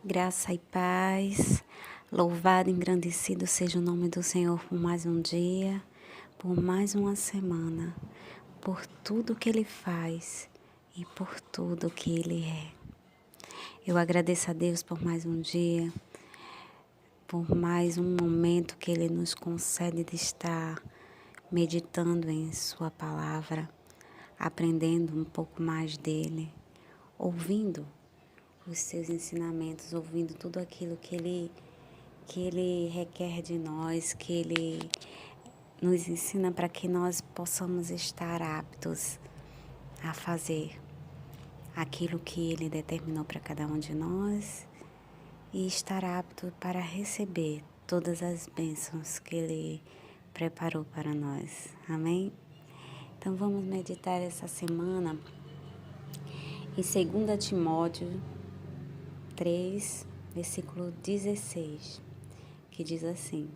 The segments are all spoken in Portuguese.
Graça e paz, louvado e engrandecido seja o nome do Senhor por mais um dia, por mais uma semana, por tudo que Ele faz e por tudo que Ele é. Eu agradeço a Deus por mais um dia, por mais um momento que Ele nos concede de estar meditando em Sua palavra, aprendendo um pouco mais dEle, ouvindo os seus ensinamentos, ouvindo tudo aquilo que Ele requer de nós, que Ele nos ensina para que nós possamos estar aptos a fazer aquilo que Ele determinou para cada um de nós e estar apto para receber todas as bênçãos que Ele preparou para nós. Amém? Então vamos meditar essa semana em 2 Timóteo 3, versículo 16, que diz assim: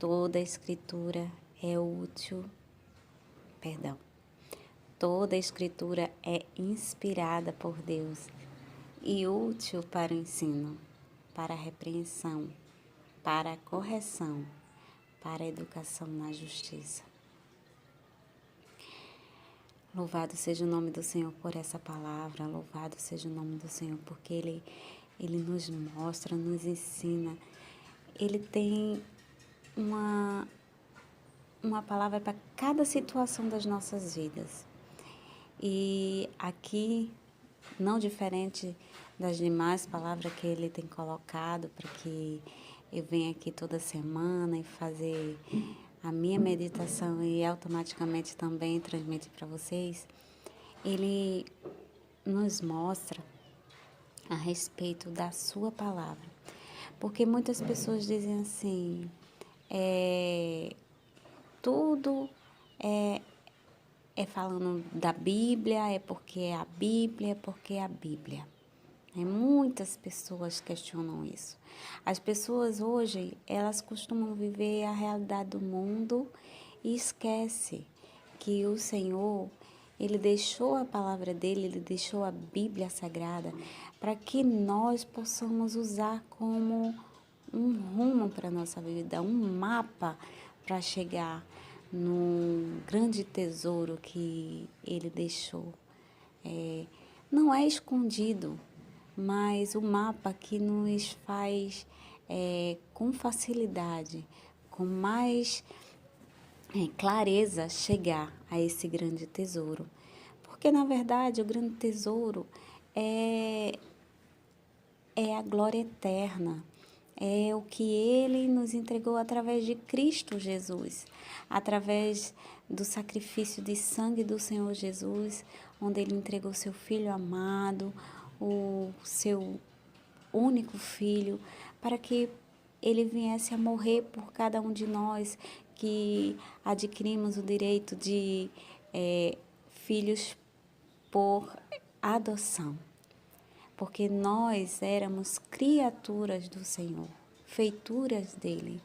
Toda a escritura é útil, toda a escritura é inspirada por Deus e útil para o ensino, para a repreensão, para a correção, para a educação na justiça. Louvado seja o nome do Senhor por essa palavra, louvado seja o nome do Senhor porque Ele nos mostra, nos ensina. Ele tem uma palavra para cada situação das nossas vidas. E aqui, não diferente das demais palavras que Ele tem colocado para que eu venha aqui toda semana e fazer a minha meditação e automaticamente também transmitir para vocês, Ele nos mostra a respeito da sua palavra. Porque muitas pessoas dizem assim, tudo é falando da Bíblia, é porque é a Bíblia, é porque é a Bíblia. Muitas pessoas questionam isso. As pessoas hoje, elas costumam viver a realidade do mundo e esquece que o Senhor, Ele deixou a palavra dEle, Ele deixou a Bíblia Sagrada para que nós possamos usar como um rumo para a nossa vida, um mapa para chegar no grande tesouro que Ele deixou. Não é escondido, mas o mapa que nos faz com facilidade, com mais clareza chegar a esse grande tesouro. Porque, na verdade, o grande tesouro é a glória eterna, é o que Ele nos entregou através de Cristo Jesus, através do sacrifício de sangue do Senhor Jesus, onde Ele entregou seu Filho amado, o seu único Filho, para que Ele viesse a morrer por cada um de nós que adquirimos o direito de filhos por adoção. Porque nós éramos criaturas do Senhor, feituras dEle.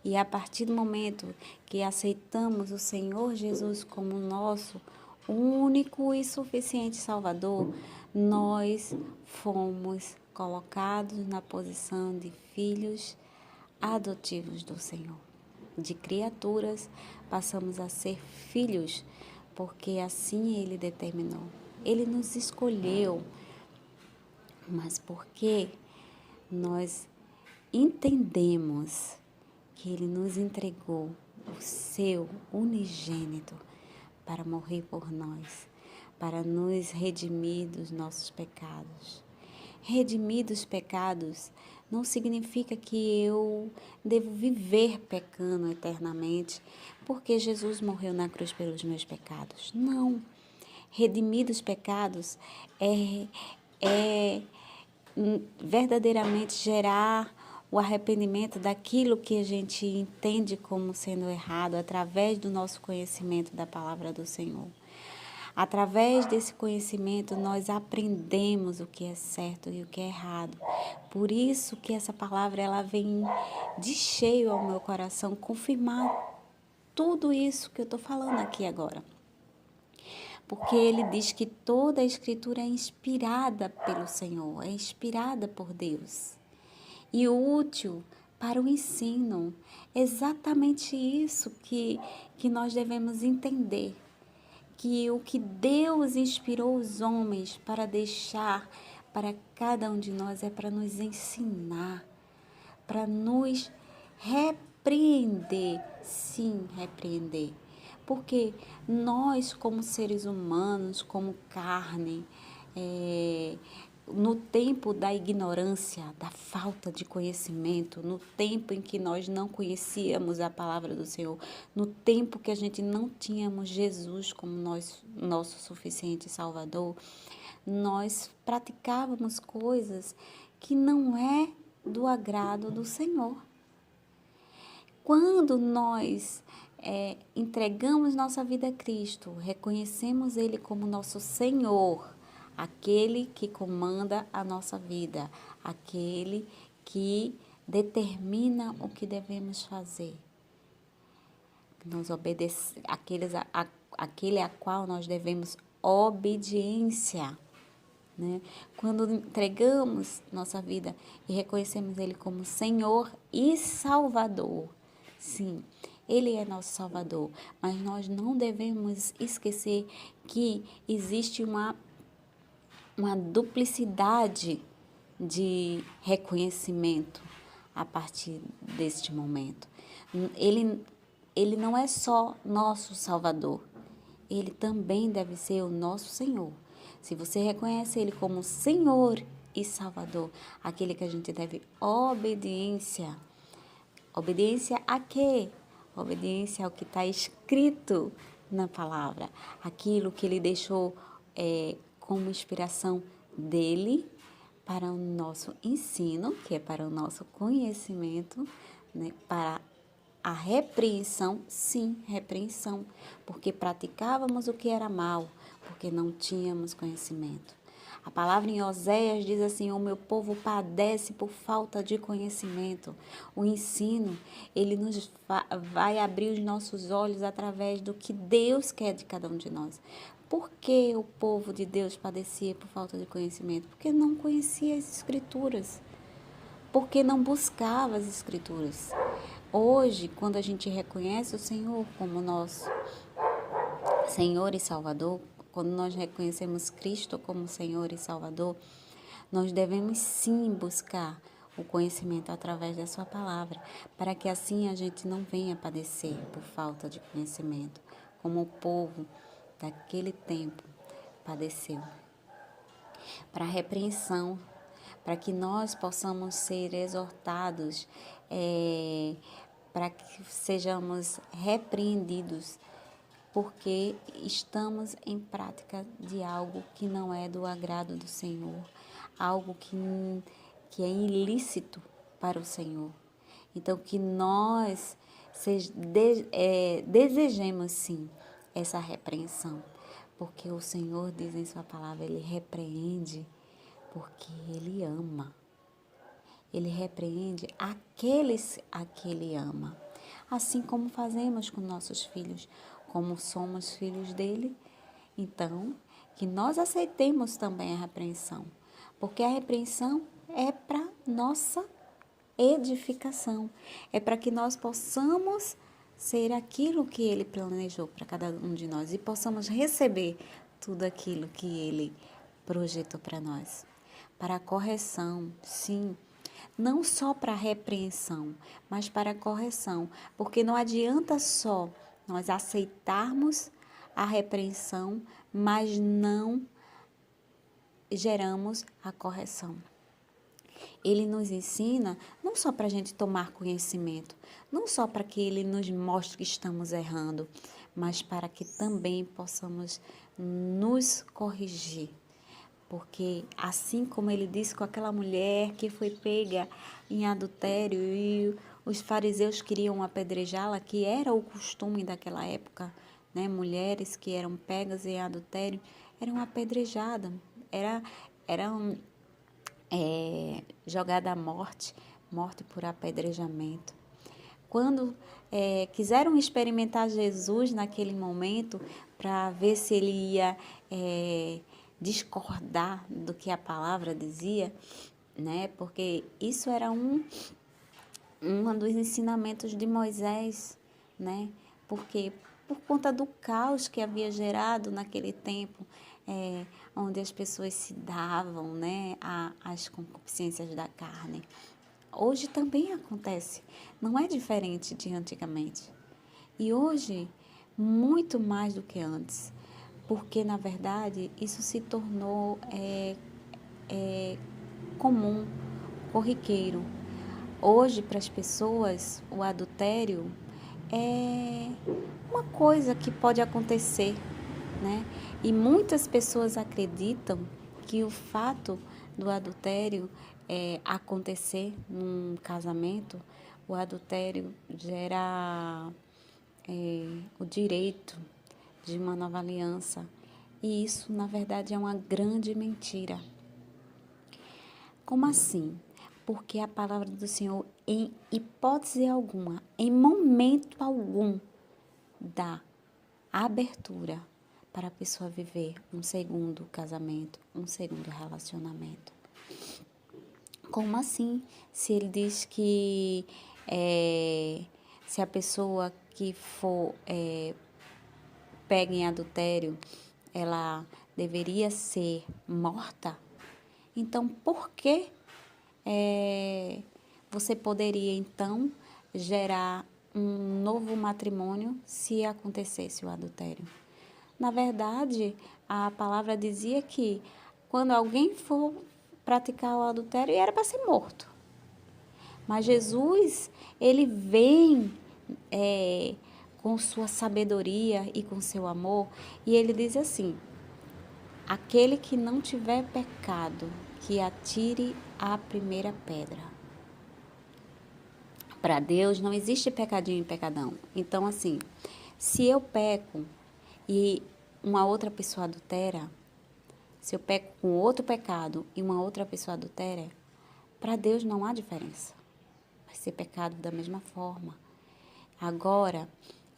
E a partir do momento que aceitamos o Senhor Jesus como nosso único e suficiente Salvador, nós fomos colocados na posição de filhos adotivos do Senhor. De criaturas passamos a ser filhos, porque assim Ele determinou. Ele nos escolheu, mas porque nós entendemos que Ele nos entregou o seu unigênito para morrer por nós, para nos redimir dos nossos pecados. Redimir dos pecados não significa que eu devo viver pecando eternamente, porque Jesus morreu na cruz pelos meus pecados. Não. Redimir dos pecados é verdadeiramente gerar o arrependimento daquilo que a gente entende como sendo errado através do nosso conhecimento da palavra do Senhor. Através desse conhecimento, nós aprendemos o que é certo e o que é errado. Por isso que essa palavra ela vem de cheio ao meu coração confirmar tudo isso que eu estou falando aqui agora. porque ele diz que toda a Escritura é inspirada pelo Senhor, é inspirada por Deus e útil para o ensino. Exatamente isso que nós devemos entender, que o que Deus inspirou os homens para deixar para cada um de nós é para nos ensinar, para nos repreender, sim, repreender. Porque nós, como seres humanos, como carne, no tempo da ignorância, da falta de conhecimento, no tempo em que nós não conhecíamos a palavra do Senhor, no tempo que a gente não tínhamos Jesus como nosso suficiente Salvador, nós praticávamos coisas que não é do agrado do Senhor. Quando nós entregamos nossa vida a Cristo, reconhecemos Ele como nosso Senhor, aquele que comanda a nossa vida, aquele que determina o que devemos fazer. Nós aquele a qual nós devemos obediência. Né? Quando entregamos nossa vida e reconhecemos Ele como Senhor e Salvador, sim, Ele é nosso Salvador, mas nós não devemos esquecer que existe uma duplicidade de reconhecimento a partir deste momento. Ele não é só nosso Salvador, Ele também deve ser o nosso Senhor. Se você reconhece Ele como Senhor e Salvador, aquele que a gente deve obediência. Obediência a quê? Obediência ao que está escrito na palavra. Aquilo que Ele deixou como inspiração dEle para o nosso ensino, que é para o nosso conhecimento, né? Para a repreensão, sim, repreensão, porque praticávamos o que era mal, porque não tínhamos conhecimento. A palavra em Oséias diz assim: o meu povo padece por falta de conhecimento. O ensino, ele nos vai abrir os nossos olhos através do que Deus quer de cada um de nós. Por que o povo de Deus padecia por falta de conhecimento? Porque não conhecia as Escrituras, porque não buscava as Escrituras. Hoje, quando a gente reconhece o Senhor como nosso Senhor e Salvador, quando nós reconhecemos Cristo como Senhor e Salvador, nós devemos sim buscar o conhecimento através da sua palavra, para que assim a gente não venha padecer por falta de conhecimento, como o povo daquele tempo padeceu. Para a repreensão, para que nós possamos ser exortados, para que sejamos repreendidos, porque estamos em prática de algo que não é do agrado do Senhor, algo que é ilícito para o Senhor. Então, que nós desejemos sim essa repreensão, porque o Senhor diz em sua palavra, Ele repreende porque Ele ama. Ele repreende aqueles a que Ele ama. Assim como fazemos com nossos filhos, como somos filhos dele, então, que nós aceitemos também a repreensão, porque a repreensão é para nossa edificação, é para que nós possamos ser aquilo que Ele planejou para cada um de nós e possamos receber tudo aquilo que Ele projetou para nós. Para a correção, sim, não só para a repreensão, mas para a correção, porque não adianta só nós aceitarmos a repreensão, mas não geramos a correção. Ele nos ensina não só para a gente tomar conhecimento, não só para que Ele nos mostre que estamos errando, mas para que também possamos nos corrigir. Porque assim como Ele disse com aquela mulher que foi pega em adultério e os fariseus queriam apedrejá-la, que era o costume daquela época, né? Mulheres que eram pegas em adultério eram apedrejadas, eram jogadas à morte por apedrejamento. Quando quiseram experimentar Jesus naquele momento para ver se ele ia discordar do que a palavra dizia, né? Porque isso era um dos ensinamentos de Moisés, né? Porque por conta do caos que havia gerado naquele tempo, onde as pessoas se davam, né, às concupiscências da carne. Hoje também acontece, não é diferente de antigamente. E hoje, muito mais do que antes, porque na verdade isso se tornou comum, corriqueiro. Hoje, para as pessoas, o adultério é uma coisa que pode acontecer, né? E muitas pessoas acreditam que o fato do adultério acontecer num casamento, o adultério gera o direito de uma nova aliança. E isso, na verdade, é uma grande mentira. Como assim? Porque a palavra do Senhor, em hipótese alguma, em momento algum, dá abertura para a pessoa viver um segundo casamento, um segundo relacionamento. Como assim? Se ele diz que se a pessoa que for pega em adultério, ela deveria ser morta, então por que você poderia então gerar um novo matrimônio se acontecesse o adultério? Na verdade, a palavra dizia que quando alguém for praticar o adultério, era para ser morto. Mas Jesus, ele vem com sua sabedoria e com seu amor, e ele diz assim: aquele que não tiver pecado, que atire a primeira pedra. Para Deus não existe pecadinho e pecadão. Então, assim, se eu peco e uma outra pessoa adultera, se eu peco com outro pecado e uma outra pessoa adultera, para Deus não há diferença. Vai ser pecado da mesma forma. Agora,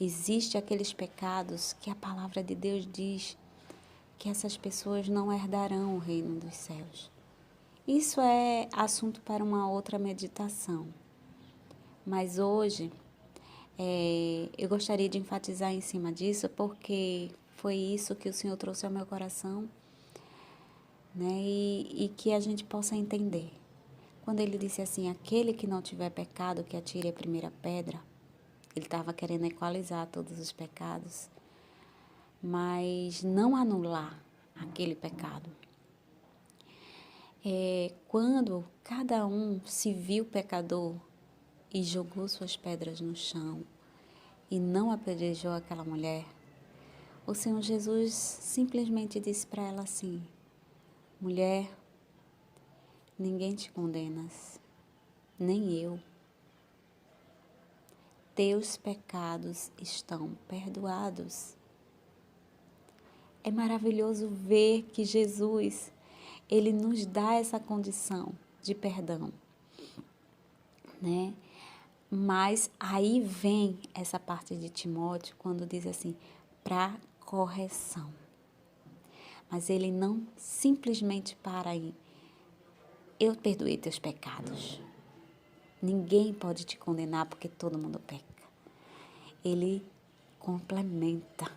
existe aqueles pecados que a palavra de Deus diz que essas pessoas não herdarão o reino dos céus. Isso é assunto para uma outra meditação. Mas hoje, eu gostaria de enfatizar em cima disso, porque foi isso que o Senhor trouxe ao meu coração, né? E que a gente possa entender. Quando ele disse assim, aquele que não tiver pecado, que atire a primeira pedra, ele estava querendo equalizar todos os pecados, mas não anular aquele pecado. Quando cada um se viu pecador e jogou suas pedras no chão e não apedrejou aquela mulher, o Senhor Jesus simplesmente disse para ela assim: mulher, ninguém te condena, nem eu. Teus pecados estão perdoados. É maravilhoso ver que Jesus, ele nos dá essa condição de perdão, né? Mas aí vem essa parte de Timóteo, quando diz assim, para correção. Mas ele não simplesmente para aí. Eu perdoei teus pecados. Ninguém pode te condenar porque todo mundo peca. Ele complementa.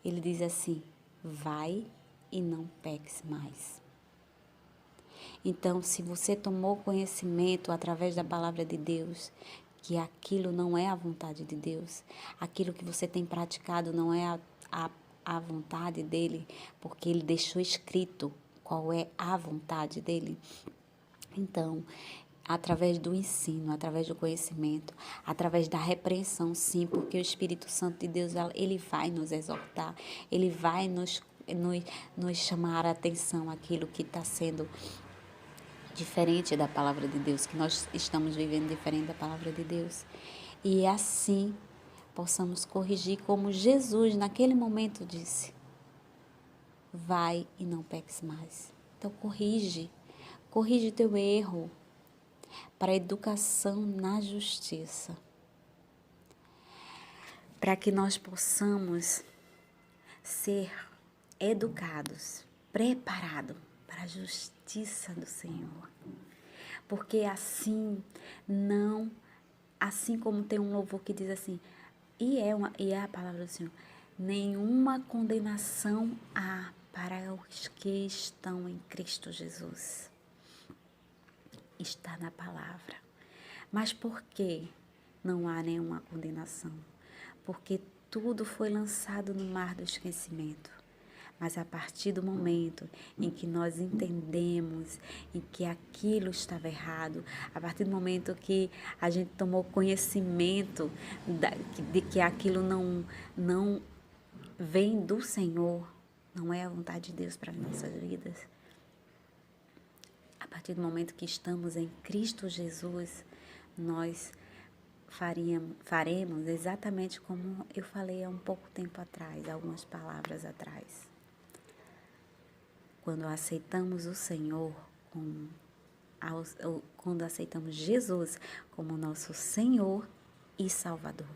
Ele diz assim, vai e não peques mais. Então, se você tomou conhecimento através da palavra de Deus, que aquilo não é a vontade de Deus, aquilo que você tem praticado não é a vontade dele, porque ele deixou escrito qual é a vontade dele. Então, através do ensino, através do conhecimento, através da repreensão, sim, porque o Espírito Santo de Deus, ele vai nos exortar, ele vai nos chamar a atenção àquilo que está sendo diferente da palavra de Deus, que nós estamos vivendo diferente da palavra de Deus. E assim possamos corrigir como Jesus naquele momento disse, vai e não peques mais. Então corrige teu erro para a educação na justiça. para que nós possamos ser educados, preparados para a justiça do Senhor. Porque assim como tem um louvor que diz assim, e é a palavra do Senhor, nenhuma condenação há para os que estão em Cristo Jesus. Está na palavra. Mas por que não há nenhuma condenação? Porque tudo foi lançado no mar do esquecimento. Mas a partir do momento em que nós entendemos em que aquilo estava errado, a partir do momento que a gente tomou conhecimento de que aquilo não vem do Senhor, não é a vontade de Deus para as nossas vidas, a partir do momento que estamos em Cristo Jesus, nós faremos exatamente como eu falei há um pouco tempo atrás, algumas palavras atrás. Quando aceitamos o Senhor, quando aceitamos Jesus como nosso Senhor e Salvador.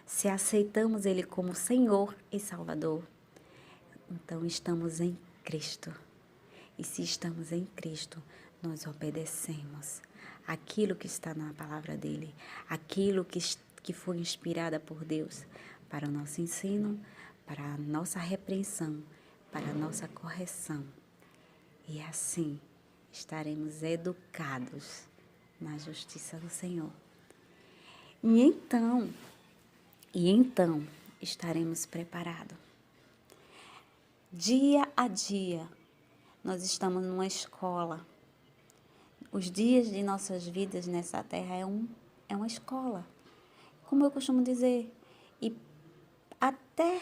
Se aceitamos Ele como Senhor e Salvador, então estamos em Cristo. E se estamos em Cristo, nós obedecemos aquilo que está na palavra dEle, aquilo que foi inspirada por Deus para o nosso ensino, para a nossa repreensão, para a nossa correção. E assim estaremos educados na justiça do Senhor. E então estaremos preparados. Dia a dia, nós estamos numa escola. Os dias de nossas vidas nessa terra é uma escola, como eu costumo dizer. E até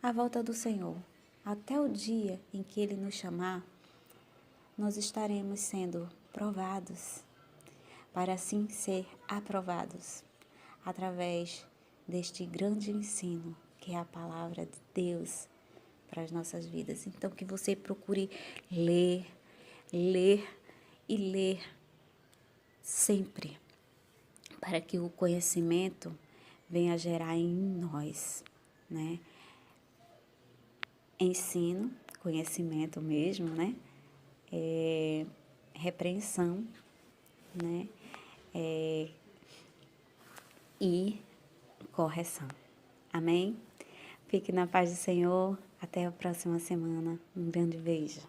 a volta do Senhor, até o dia em que Ele nos chamar, nós estaremos sendo provados, para assim ser aprovados, através deste grande ensino, que é a palavra de Deus para as nossas vidas. Então, que você procure ler e ler sempre, para que o conhecimento venha gerar em nós, né? Ensino, conhecimento mesmo, né? Repreensão, né? E correção. Amém? Fique na paz do Senhor. Até a próxima semana. Um grande beijo.